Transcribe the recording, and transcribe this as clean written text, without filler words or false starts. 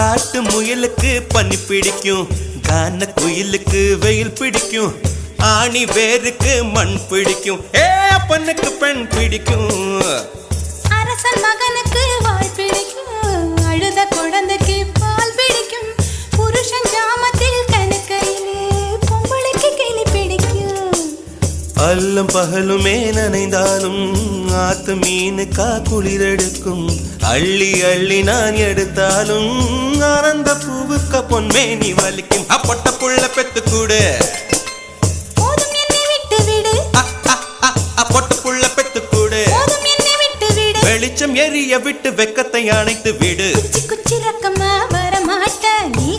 காட்டு முயலுக்கு பனி பிடிக்கும், கான குயிலுக்கு வெயில் பிடிக்கும், ஆணி வேருக்கு மண் பிடிக்கும், அப்பனுக்கு பெண் பிடிக்கும். அரசன் மகனுக்கு வாழ் பிடிக்கும், அழுத குழந்தைக்கு பால் பிடிக்கும், புருஷன் ஜாமத்தில் கணக்கையிலே பொம்பளைக்கு கிளி பிடிக்கும். அல்லும் பகலுமே நனைந்தாலும் ஆத்து மீனுக்கா குளிரெடுக்கும், அள்ளி அள்ளி நான் எடுத்தாலும் ஆனந்த பூவுக்க பொன்மேனி வலிக்கும். அப்பட்ட புள்ள பெத்து கூடு, போதும் என்னை விட்டு விடு, பொட்ட புள்ள பெத்து கூடு, போதும் என்னை விட்டு விடு, வெளிச்சம் எரிய விட்டு வெக்கத்தை அணைத்து விடு. குச்சி குச்சி ரக்கமா வரமாட்ட நீ